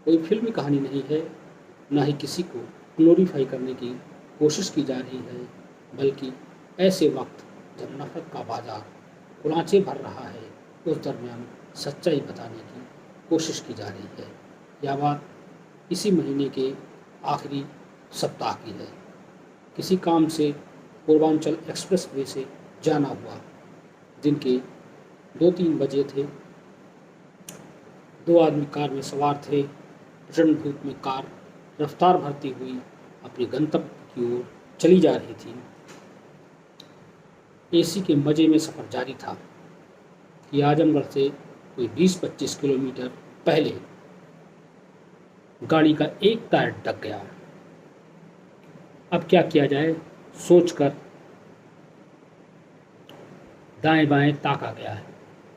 कोई फिल्मी कहानी नहीं है, ना ही किसी को ग्लोरीफाई करने की कोशिश की जा रही है, बल्कि ऐसे वक्त जब नफरत का बाजार कुलांचे भर रहा है, उस दरमियान सच्चाई बताने की कोशिश की जा रही है। यह बात इसी महीने के आखिरी सप्ताह की है। किसी काम से पूर्वांचल एक्सप्रेसवे से जाना हुआ। दिन के 2-3 बजे थे। 2 आदमी कार में सवार थे। प्रचंड धूप में कार रफ्तार भरती हुई अपने गंतव्य की ओर चली जा रही थी। एसी के मजे में सफ़र जारी था कि आजमगढ़ से कोई 20-25 किलोमीटर पहले गाड़ी का एक टायर ढक गया। अब क्या किया जाए सोचकर दाएं बाएं ताका गया है,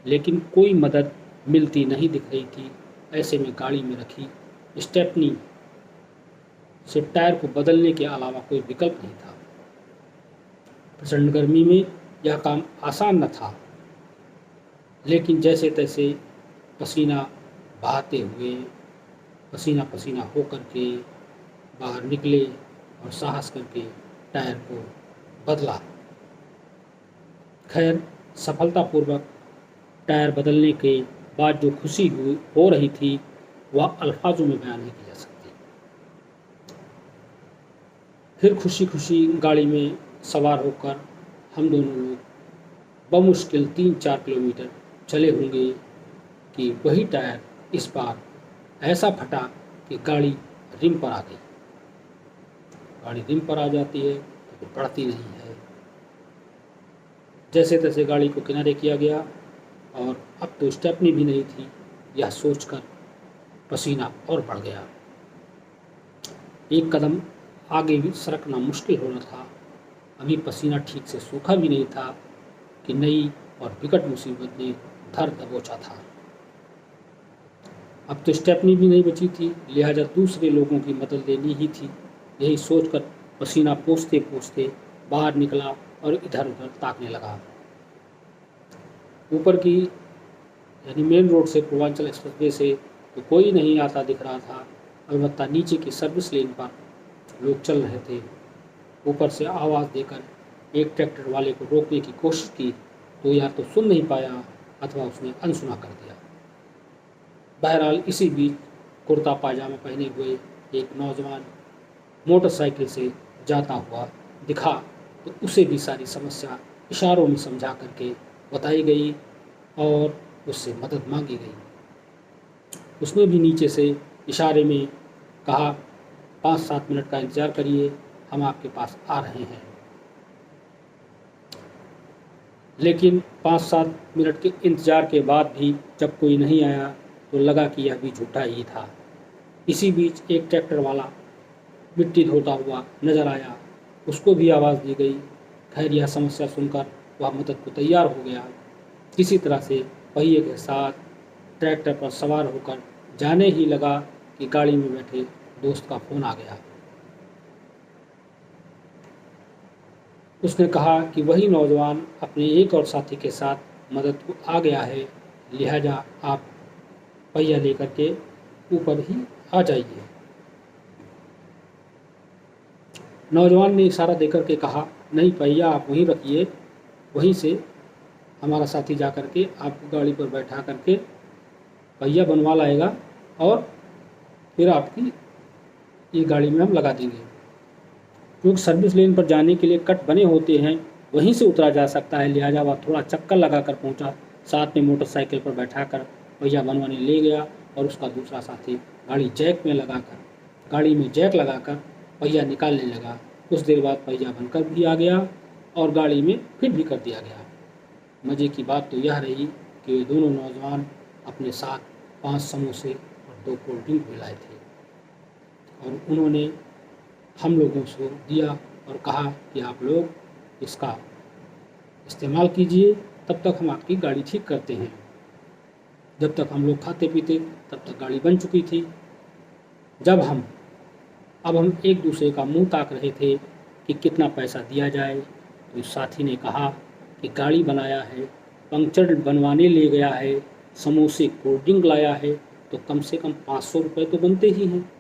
लेकिन कोई मदद मिलती नहीं दिख रही थी। ऐसे में गाड़ी में रखी स्टेपनी से टायर को बदलने के अलावा कोई विकल्प नहीं था। प्रचंड गर्मी में यह काम आसान न था, लेकिन जैसे तैसे पसीना बहाते हुए, पसीना पसीना होकर के बाहर निकले और साहस करके टायर को बदला। खैर, सफलतापूर्वक टायर बदलने के बाद जो खुशी हो रही थी, वह अल्फाजों में बयान नहीं की जा सकती। फिर खुशी खुशी गाड़ी में सवार होकर हम दोनों लोग बमुश्किल 3-4 किलोमीटर चले होंगे कि वही टायर इस बार ऐसा फटा कि गाड़ी रिम पर आ गई। गाड़ी रिम पर आ जाती है तो बढ़ती नहीं है। जैसे तैसे गाड़ी को किनारे किया गया और अब तो स्टेपनी भी नहीं थी। यह सोचकर पसीना और बढ़ गया। एक कदम आगे भी सरकना मुश्किल होना था। अभी पसीना ठीक से सूखा भी नहीं था कि नई और विकट मुसीबत ने धर दबोचा था। अब तो स्टेपनी भी नहीं बची थी, लिहाजा दूसरे लोगों की मदद लेनी ही थी। यही सोचकर पसीना पोंछते पोंछते बाहर निकला और इधर उधर ताकने लगा। ऊपर की यानी मेन रोड से, पूर्वांचल एक्सप्रेसवे से तो कोई नहीं आता दिख रहा था। अलबत्ता नीचे की सर्विस लेन पर लोग चल रहे थे। ऊपर से आवाज़ देकर एक ट्रैक्टर वाले को रोकने की कोशिश की तो या तो सुन नहीं पाया अथवा उसने अनसुना कर दिया। बहरहाल इसी बीच कुर्ता पायजामा पहने हुए एक नौजवान मोटरसाइकिल से जाता हुआ दिखा तो उसे भी सारी समस्या इशारों में समझा करके बताई गई और उससे मदद मांगी गई। उसने भी नीचे से इशारे में कहा, 5-7 मिनट का इंतज़ार करिए, हम आपके पास आ रहे हैं। लेकिन 5-7 मिनट के इंतज़ार के बाद भी जब कोई नहीं आया तो लगा कि यह भी झूठा ही था। इसी बीच एक ट्रैक्टर वाला मिट्टी धोता हुआ नजर आया। उसको भी आवाज़ दी गई। खैर, यह समस्या सुनकर वह मदद को तैयार हो गया। किसी तरह से पहिए के साथ ट्रैक्टर पर सवार होकर जाने ही लगा कि गाड़ी में बैठे दोस्त का फ़ोन आ गया। उसने कहा कि वही नौजवान अपने एक और साथी के साथ मदद को आ गया है, लिहाजा आप पहिया लेकर के ऊपर ही आ जाइए। नौजवान ने इशारा देकर के कहा, नहीं, पहिया आप वहीं रखिए, वहीं से हमारा साथी जा कर के आपको गाड़ी पर बैठा करके पहिया बनवा लाएगा और फिर आपकी ये गाड़ी में हम लगा देंगे। क्योंकि सर्विस लेन पर जाने के लिए कट बने होते हैं, वहीं से उतरा जा सकता है, लिहाजा वह थोड़ा चक्कर लगा कर पहुँचा। साथ में मोटरसाइकिल पर बैठा कर पहिया बनवाने ले गया और उसका दूसरा साथी गाड़ी में जैक लगाकर पहिया निकालने लगा। कुछ देर बाद पहिया बनकर भी आ गया और गाड़ी में फिट भी कर दिया गया। मज़े की बात तो यह रही कि वे दोनों नौजवान अपने साथ 5 समोसे और 2 कोल्ड ड्रिंक भी लाए थे और उन्होंने हम लोगों को दिया और कहा कि आप लोग इसका इस्तेमाल कीजिए, तब तक हम आपकी गाड़ी ठीक करते हैं। जब तक हम लोग खाते पीते तब तक गाड़ी बन चुकी थी। अब हम एक दूसरे का मुंह ताक रहे थे कि कितना पैसा दिया जाए, तो इस साथी ने कहा कि गाड़ी बनाया है, पंक्चर बनवाने ले गया है, समोसे कोल्ड ड्रिंक लाया है, तो कम से कम 500 रुपये तो बनते ही हैं।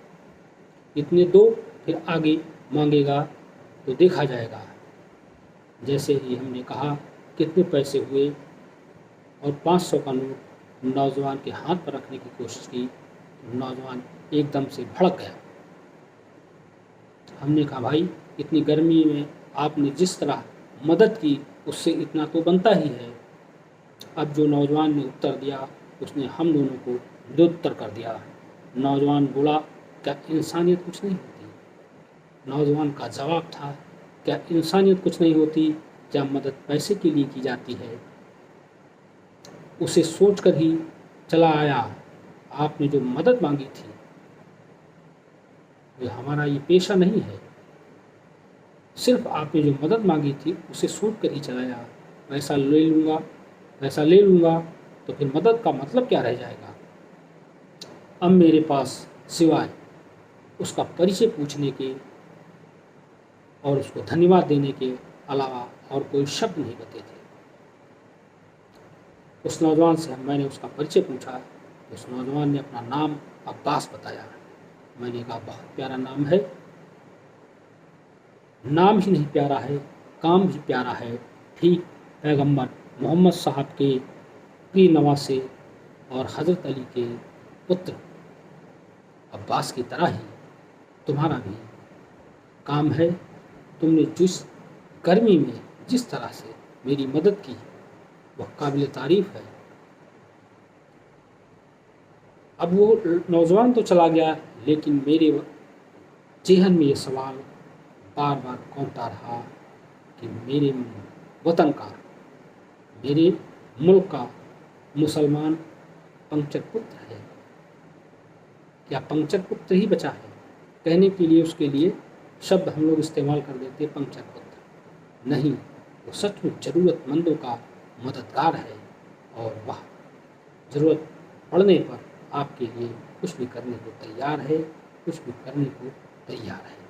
इतने दो, फिर आगे मांगेगा तो देखा जाएगा। जैसे ही हमने कहा कितने पैसे हुए और 500 का नोट नौजवान के हाथ पर रखने की कोशिश की, नौजवान एकदम से भड़क गया। हमने कहा भाई इतनी गर्मी में आपने जिस तरह मदद की उससे इतना तो बनता ही है। अब जो नौजवान ने उत्तर दिया उसने हम दोनों को दुत्तर कर दिया। नौजवान बोला क्या इंसानियत कुछ नहीं होती? नौजवान का जवाब था क्या इंसानियत कुछ नहीं होती? क्या मदद पैसे के लिए की जाती है? उसे सोचकर ही चला आया। आपने जो मदद मांगी थी वे हमारा ये पेशा नहीं है। सिर्फ आपने जो मदद मांगी थी उसे सोच कर ही चलाया। पैसा ले लूँगा, पैसा ले लूँगा तो फिर मदद का मतलब क्या रह जाएगा? अब मेरे पास सिवाय उसका परिचय पूछने के और उसको धन्यवाद देने के अलावा और कोई शब्द नहीं बचे थे। उस नौजवान से मैंने उसका परिचय पूछा। उस नौजवान ने अपना नाम अब्बास बताया। मैंने कहा बहुत प्यारा नाम है। नाम ही नहीं प्यारा है, काम भी प्यारा है। ठीक पैगंबर मोहम्मद साहब के प्रिय नवासे और हज़रत अली के पुत्र अब्बास की तरह ही तुम्हारा भी काम है। तुमने जिस गर्मी में जिस तरह से मेरी मदद की वह काबिल तारीफ़ है। अब वो नौजवान तो चला गया, लेकिन मेरे जेहन में ये सवाल बार बार घूमता रहा कि मेरे वतन का, मेरे मुल्क का मुसलमान पंक्चर पुत्र है। क्या पंक्चर पुत्र ही बचा है? कहने के लिए उसके लिए शब्द हम लोग इस्तेमाल कर देते पंक्चर पुत्र। नहीं, वो सचमुच ज़रूरतमंदों का मददगार है और वह ज़रूरत पड़ने पर आपके लिए कुछ भी करने को तैयार है, कुछ भी करने को तैयार है।